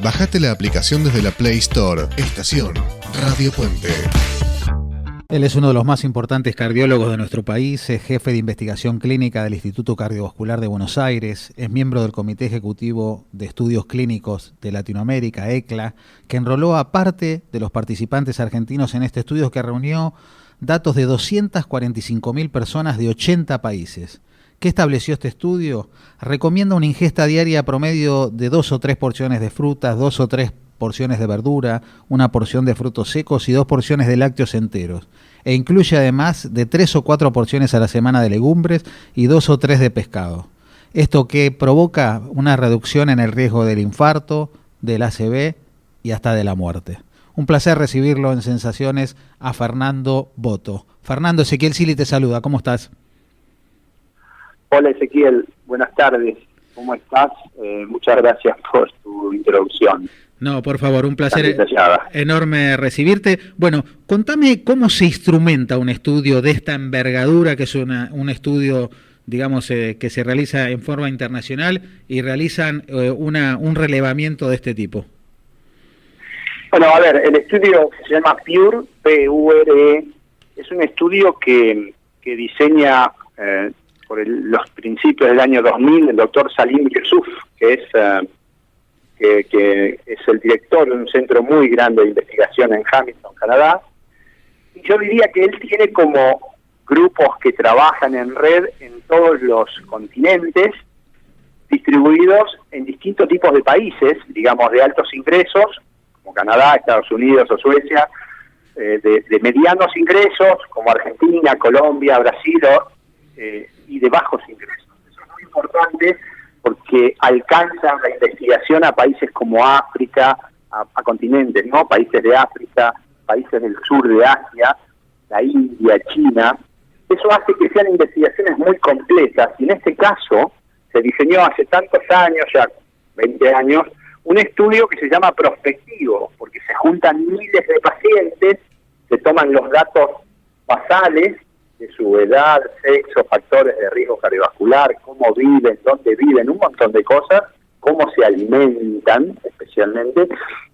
Bajate la aplicación desde la Play Store. Estación Radio Puente. Él es uno de los más importantes cardiólogos de nuestro país, es jefe de investigación clínica del Instituto Cardiovascular de Buenos Aires, es miembro del Comité Ejecutivo de Estudios Clínicos de Latinoamérica, ECLA, que enroló a parte de los participantes argentinos en este estudio que reunió datos de 245.000 personas de 80 países. ¿Qué estableció este estudio? Recomienda una ingesta diaria promedio de 2 o 3 porciones de frutas, 2 o 3 porciones de verdura, una porción de frutos secos y 2 porciones de lácteos enteros. E incluye además de 3 o 4 porciones a la semana de legumbres y 2 o 3 de pescado. Esto que provoca una reducción en el riesgo del infarto, del ACV y hasta de la muerte. Un placer recibirlo en Sensaciones a Fernando Boto. Fernando, Ezequiel Sili te saluda, ¿cómo estás? Hola Ezequiel, buenas tardes, ¿cómo estás? Muchas gracias por tu introducción. No, por favor, un placer enorme recibirte. Bueno, contame cómo se instrumenta un estudio de esta envergadura, que es un estudio, digamos, que se realiza en forma internacional y realizan un relevamiento de este tipo. Bueno, a ver, el estudio se llama PURE, P-U-R-E, es un estudio que diseña por los principios del año 2000 el doctor Salim Yusuf, que es el director de un centro muy grande de investigación en Hamilton, Canadá. Y yo diría que él tiene como grupos que trabajan en red en todos los continentes, distribuidos en distintos tipos de países, digamos, de altos ingresos, como Canadá, Estados Unidos o Suecia, de medianos ingresos, como Argentina, Colombia, Brasil, y de bajos ingresos. Eso es muy importante porque alcanzan la investigación a países como África, a continentes, ¿no? Países de África, países del sur de Asia, la India, China. Eso hace que sean investigaciones muy completas, y en este caso se diseñó hace tantos años, ya 20 años, un estudio que se llama prospectivo, porque se juntan miles de pacientes, se toman los datos basales de su edad, sexo, factores de riesgo cardiovascular, cómo viven, dónde viven, un montón de cosas, cómo se alimentan especialmente,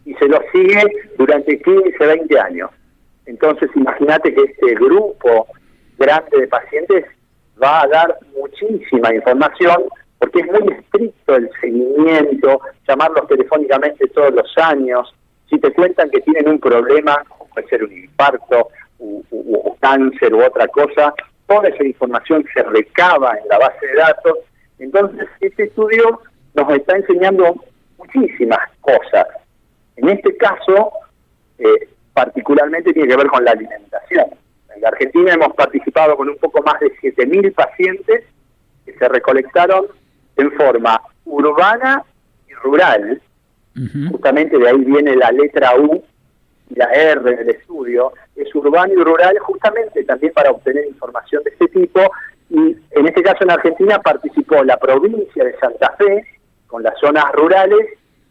y se los sigue durante 15, 20 años. Entonces imagínate que este grupo grande de pacientes va a dar muchísima información, porque es muy estricto el seguimiento, llamarlos telefónicamente todos los años. Si te cuentan que tienen un problema, puede ser un infarto, o cáncer u otra cosa, toda esa información se recaba en la base de datos. Entonces este estudio nos está enseñando muchísimas cosas. En este caso, particularmente tiene que ver con la alimentación. En la Argentina hemos participado con un poco más de 7.000 pacientes que se recolectaron en forma urbana y rural. Justamente de ahí viene la letra U y la R del estudio. Es urbano y rural justamente también para obtener información de este tipo, y en este caso en Argentina participó la provincia de Santa Fe con las zonas rurales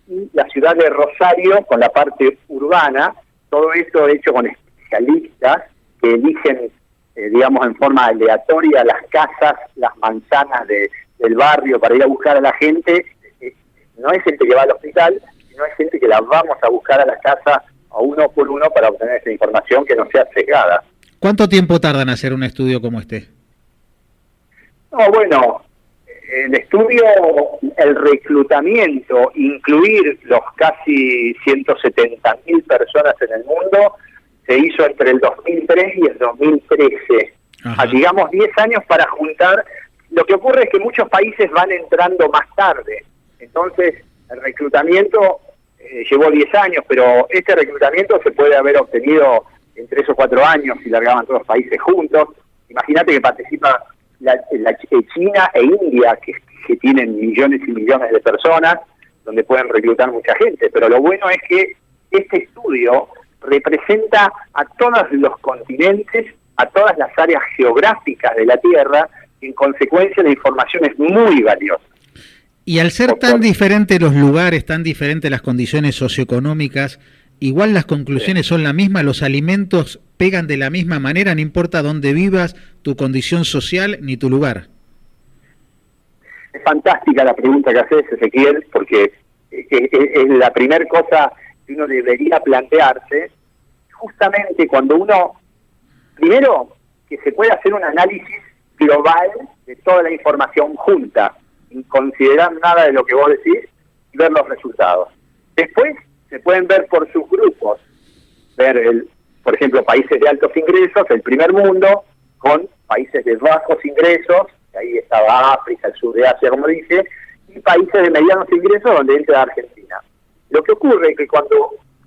y la ciudad de Rosario con la parte urbana. Todo esto hecho con especialistas que eligen, digamos, en forma aleatoria las casas, las manzanas del barrio para ir a buscar a la gente. No es gente que va al hospital, sino es gente que la vamos a buscar a la casa a uno por uno para obtener esa información que no sea sesgada. ¿Cuánto tiempo tardan en hacer un estudio como este? No, bueno, el estudio, el reclutamiento, incluir los casi 170.000 personas en el mundo, se hizo entre el 2003 y el 2013. Digamos 10 años para juntar. Lo que ocurre es que muchos países van entrando más tarde. Entonces, el reclutamiento llevó 10 años, pero este reclutamiento se puede haber obtenido en 3 o 4 años si largaban todos los países juntos. Imagínate que participa China e India, que tienen millones y millones de personas, donde pueden reclutar mucha gente. Pero lo bueno es que este estudio representa a todos los continentes, a todas las áreas geográficas de la Tierra, y en consecuencia la información es muy valiosa. Y al ser tan diferentes los lugares, tan diferentes las condiciones socioeconómicas, igual las conclusiones son las mismas, los alimentos pegan de la misma manera, no importa dónde vivas, tu condición social ni tu lugar. Es fantástica la pregunta que haces, Ezequiel, porque es la primera cosa que uno debería plantearse, justamente cuando uno, primero, que se puede hacer un análisis global de toda la información junta, sin considerar nada de lo que vos decís, y ver los resultados. Después se pueden ver por sus grupos, ver, por ejemplo, países de altos ingresos, el primer mundo, con países de bajos ingresos, ahí estaba África, el sur de Asia, como dice, y países de medianos ingresos, donde entra Argentina. Lo que ocurre es que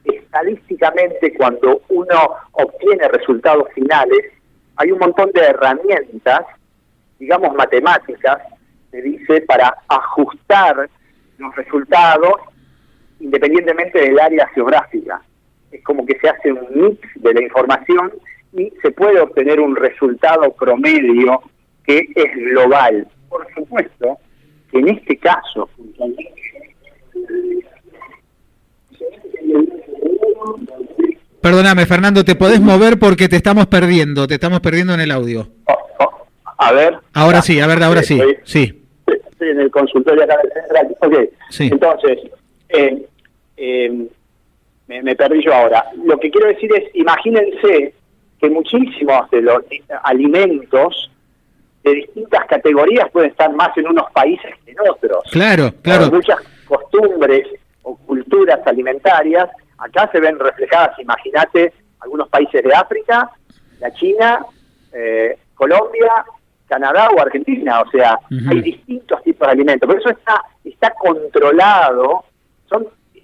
estadísticamente, cuando uno obtiene resultados finales, hay un montón de herramientas, digamos matemáticas, se dice, para ajustar los resultados independientemente del área geográfica. Es como que se hace un mix de la información y se puede obtener un resultado promedio que es global. Por supuesto que en este caso, Perdóname, Fernando, ¿te podés mover porque te estamos perdiendo en el audio? A ver. Ahora sí, ahora sí. Sí. Estoy en el consultorio acá del central. Ok, sí. Entonces, me perdí yo ahora. Lo que quiero decir es, imagínense que muchísimos de los alimentos de distintas categorías pueden estar más en unos países que en otros. Claro. Muchas costumbres o culturas alimentarias acá se ven reflejadas. Imagínate algunos países de África, la China, Colombia, Canadá o Argentina. O sea, hay distintos tipos de alimentos. Por eso está controlado.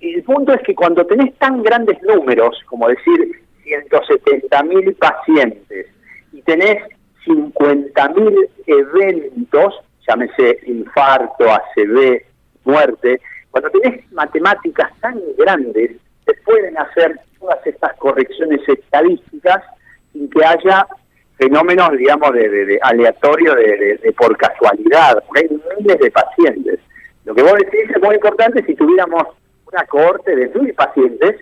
El punto es que cuando tenés tan grandes números, como decir 170.000 pacientes, y tenés 50.000 eventos, llámese infarto, ACV, muerte, cuando tenés matemáticas tan grandes, se pueden hacer todas estas correcciones estadísticas sin que haya fenómenos, digamos, de aleatorio, de por casualidad, porque hay miles de pacientes. Lo que vos decís es muy importante. Si tuviéramos una cohorte de 1.000 pacientes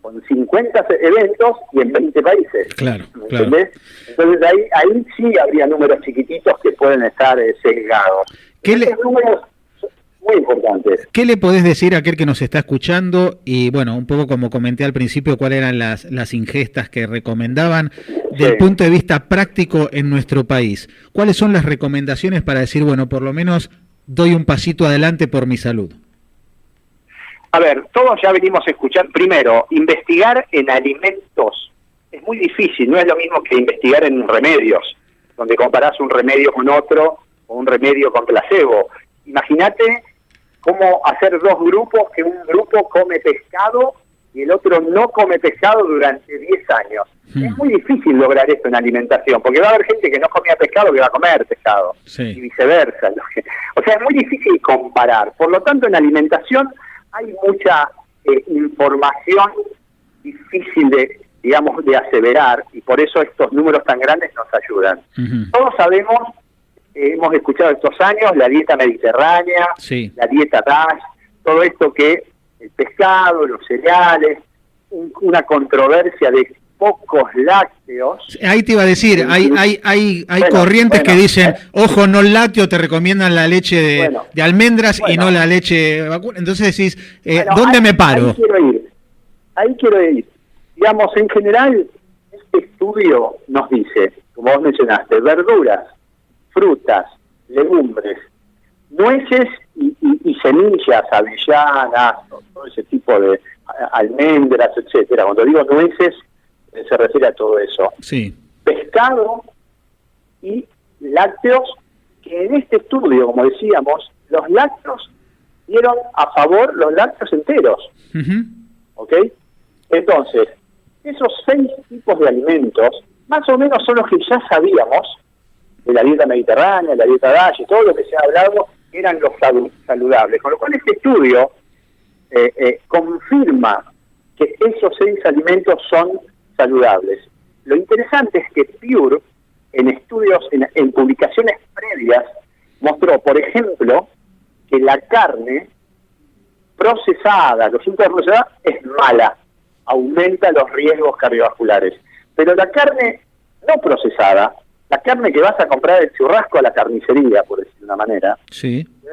con 50 eventos y en 20 países. Claro. Entonces ahí sí habría números chiquititos que pueden estar sesgados. Esos números son muy importantes. ¿Qué le podés decir a aquel que nos está escuchando? Y bueno, un poco como comenté al principio, cuáles eran las ingestas que recomendaban del punto de vista práctico en nuestro país. ¿Cuáles son las recomendaciones para decir, bueno, por lo menos doy un pasito adelante por mi salud? A ver, todos ya venimos a escuchar. Primero, investigar en alimentos es muy difícil, no es lo mismo que investigar en remedios, donde comparás un remedio con otro o un remedio con placebo. Imagínate cómo hacer dos grupos, que un grupo come pescado y el otro no come pescado durante 10 años. Es muy difícil lograr esto en alimentación, porque va a haber gente que no comía pescado que va a comer pescado, y viceversa. O sea, es muy difícil comparar. Por lo tanto, en alimentación hay mucha información difícil de aseverar, y por eso estos números tan grandes nos ayudan. Todos sabemos, hemos escuchado estos años, la dieta mediterránea, la dieta DASH, todo esto que el pescado, los cereales, una controversia de pocos lácteos. Ahí te iba a decir, hay corrientes que dicen, ojo, no lácteo, te recomiendan la leche de almendras y no la leche vacuna. Entonces decís, ¿dónde me paro? Ahí quiero ir. Digamos, en general, este estudio nos dice, como vos mencionaste, verduras, frutas, legumbres, nueces y semillas, avellanas, todo ese tipo de almendras, etcétera. Cuando digo nueces, se refiere a todo eso. Pescado y lácteos, que en este estudio, como decíamos, los lácteos dieron a favor los lácteos enteros. ¿Ok? Entonces, esos 6 tipos de alimentos, más o menos son los que ya sabíamos de la dieta mediterránea, la dieta DASH, y todo lo que se ha hablado, eran los saludables. Con lo cual este estudio confirma que esos 6 alimentos son saludables. Lo interesante es que Pure, en estudios, en publicaciones previas, mostró, por ejemplo, que la carne procesada, los ultraprocesados, es mala, aumenta los riesgos cardiovasculares. Pero la carne no procesada, la carne que vas a comprar del churrasco a la carnicería, por decir de una manera,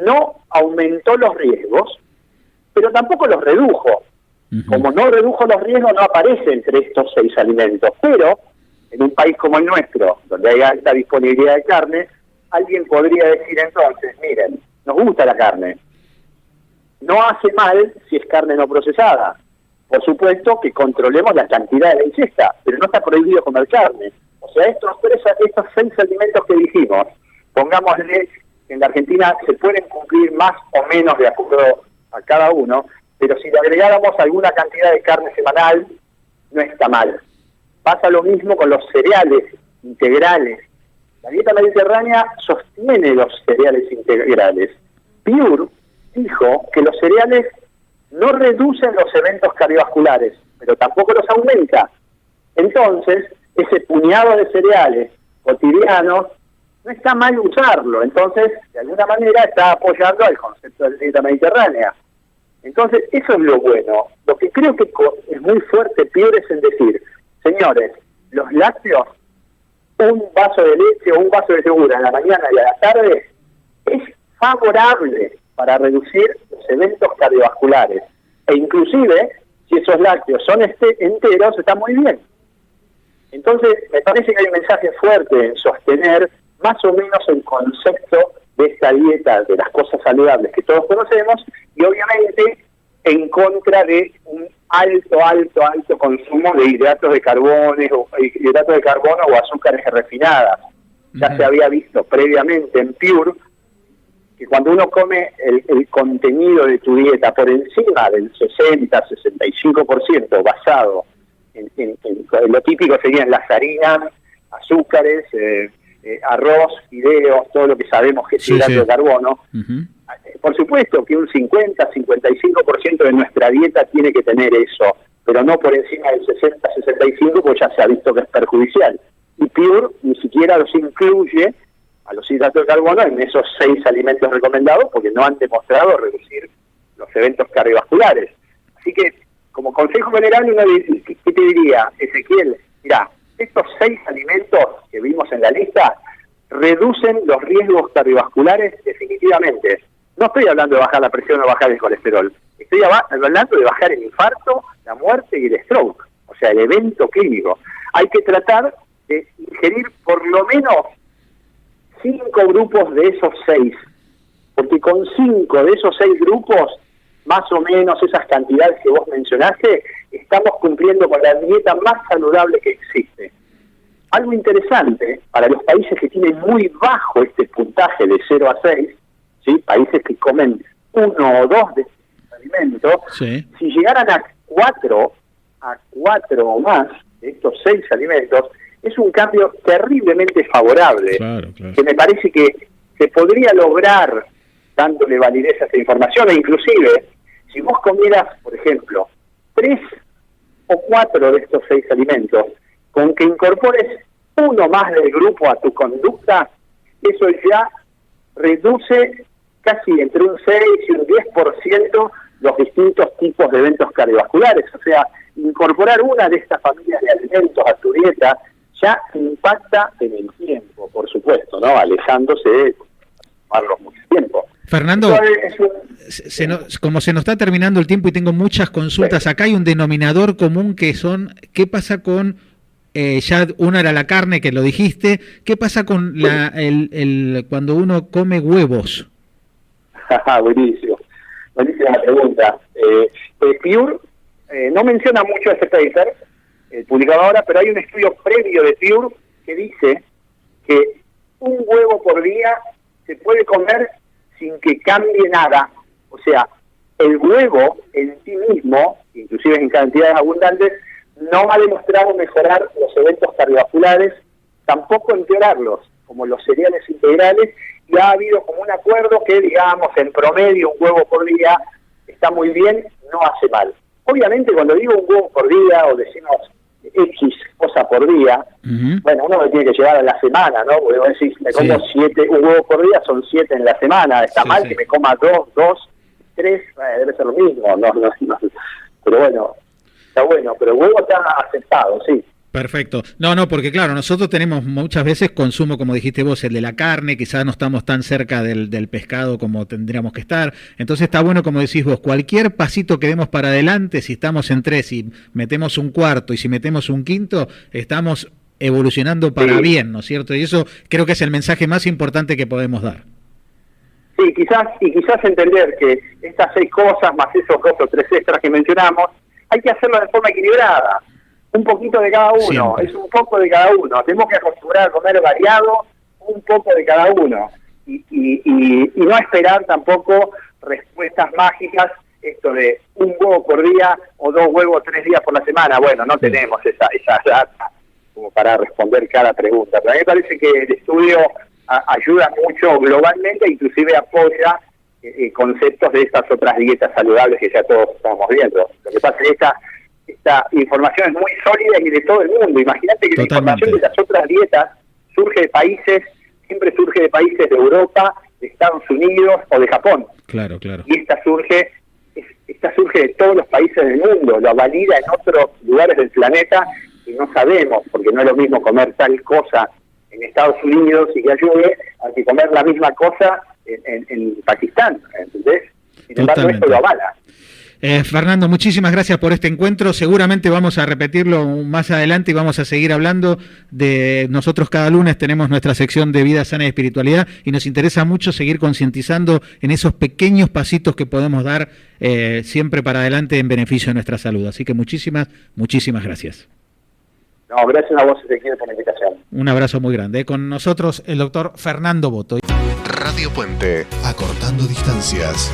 no aumentó los riesgos pero tampoco los redujo. Como no redujo los riesgos, no aparece entre estos 6 alimentos. Pero en un país como el nuestro, donde hay alta disponibilidad de carne, alguien podría decir entonces, miren, nos gusta la carne. No hace mal si es carne no procesada. Por supuesto que controlemos la cantidad de la ingesta, pero no está prohibido comer carne. O sea, estos 6 alimentos que dijimos, pongámosle, en la Argentina se pueden cumplir más o menos de acuerdo a cada uno, pero si le agregáramos alguna cantidad de carne semanal, no está mal. Pasa lo mismo con los cereales integrales. La dieta mediterránea sostiene los cereales integrales. Pure dijo que los cereales no reducen los eventos cardiovasculares, pero tampoco los aumenta. Entonces, ese puñado de cereales cotidianos no está mal usarlo. Entonces, de alguna manera está apoyando al concepto de la dieta mediterránea. Entonces, eso es lo bueno. Lo que creo que es muy fuerte, Pure, es en decir, señores, los lácteos, un vaso de leche o un vaso de yogur a la mañana y a la tarde es favorable para reducir los eventos cardiovasculares. E inclusive, si esos lácteos son enteros, está muy bien. Entonces, me parece que hay un mensaje fuerte en sostener más o menos el concepto de esta dieta, de las cosas saludables que todos conocemos, y obviamente en contra de un alto consumo de hidratos de carbono o azúcares refinadas. Ya se había visto previamente en Pure que cuando uno come el contenido de tu dieta por encima del 60-65% basado en lo típico serían las harinas, azúcares, arroz, fideos, todo lo que sabemos que es hidrato de carbono. Por supuesto que un 50-55% de nuestra dieta tiene que tener eso, pero no por encima del 60-65%, pues ya se ha visto que es perjudicial. Y Pure ni siquiera los incluye a los hidratos de carbono en esos 6 alimentos recomendados, porque no han demostrado reducir los eventos cardiovasculares. Así que, como consejo general, ¿qué te diría, Ezequiel? Mirá, estos 6 alimentos que vimos en la lista reducen los riesgos cardiovasculares definitivamente. No estoy hablando de bajar la presión o bajar el colesterol. Estoy hablando de bajar el infarto, la muerte y el stroke. O sea, el evento clínico. Hay que tratar de ingerir por lo menos 5 grupos de esos 6. Porque con 5 de esos 6 grupos, más o menos esas cantidades que vos mencionaste, estamos cumpliendo con la dieta más saludable que existe. Algo interesante, para los países que tienen muy bajo este puntaje de 0 a 6, ¿sí? Países que comen 1 o 2 de estos alimentos, si llegaran a 4 o más de estos 6 alimentos, es un cambio terriblemente favorable, que me parece que se podría lograr dándole validez a esta información, e inclusive, si vos comieras, por ejemplo, 3 o 4 de estos 6 alimentos, con que incorpores uno más del grupo a tu conducta, eso ya reduce casi entre un 6 y un 10% los distintos tipos de eventos cardiovasculares. O sea, incorporar una de estas familias de alimentos a tu dieta ya impacta en el tiempo, por supuesto, ¿no? Alejándose de tomarlo mucho tiempo. Fernando, como se nos está terminando el tiempo y tengo muchas consultas, acá hay un denominador común que son, ¿qué pasa con, ya una era la carne, que lo dijiste, ¿qué pasa con cuando uno come huevos? Buenísimo, buenísima la pregunta. Pure no menciona mucho este paper, publicado ahora, pero hay un estudio previo de Pure que dice que un huevo por día se puede comer sin que cambie nada. O sea, el huevo en sí mismo, inclusive en cantidades abundantes, no ha demostrado mejorar los eventos cardiovasculares, tampoco empeorarlos, como los cereales integrales, y ha habido como un acuerdo que, digamos, en promedio un huevo por día está muy bien, no hace mal. Obviamente cuando digo un huevo por día o decimos X cosa por día, bueno, uno lo tiene que llevar a la semana, ¿no? Porque vos decís, me como 7, un huevo por día son 7 en la semana, está mal que me coma 2, 3, debe ser lo mismo, no. Pero bueno, está bueno, pero el huevo está aceptado, sí. Perfecto. No, porque claro, nosotros tenemos muchas veces consumo, como dijiste vos, el de la carne, quizás no estamos tan cerca del pescado como tendríamos que estar. Entonces está bueno, como decís vos, cualquier pasito que demos para adelante, si estamos en 3 y metemos un cuarto y si metemos un quinto, estamos evolucionando para bien, ¿no es cierto? Y eso creo que es el mensaje más importante que podemos dar. Sí, quizás entender que estas 6 cosas, más esos 2 o 3 extras que mencionamos, hay que hacerlo de forma equilibrada. Un poquito de cada uno, Siempre. es un poco de cada uno. Tenemos que acostumbrar a comer variado, un poco de cada uno. Y no esperar tampoco respuestas mágicas, esto de un huevo por día o 2 huevos 3 días por la semana. Bueno, no tenemos esa data como para responder cada pregunta. Pero a mí me parece que el estudio ayuda mucho globalmente, inclusive apoya conceptos de estas otras dietas saludables que ya todos estamos viendo. Lo que pasa es que esta información es muy sólida y de todo el mundo. Imagínate que Totalmente. la información de las otras dietas siempre surge de países de Europa, de Estados Unidos o de Japón. Claro. Y esta surge de todos los países del mundo, lo valida en otros lugares del planeta y no sabemos, porque no es lo mismo comer tal cosa en Estados Unidos y que ayude a que comer la misma cosa en Pakistán, ¿entendés? Sin embargo, Totalmente. esto lo avala. Fernando, muchísimas gracias por este encuentro. Seguramente vamos a repetirlo más adelante y vamos a seguir hablando de nosotros. Cada lunes tenemos nuestra sección de vida sana y espiritualidad y nos interesa mucho seguir concientizando en esos pequeños pasitos que podemos dar siempre para adelante en beneficio de nuestra salud. Así que muchísimas gracias. No, gracias a vos, Ezequiel, por la invitación. Un abrazo muy grande. Con nosotros el doctor Fernando Boto. Radio Puente, acortando distancias.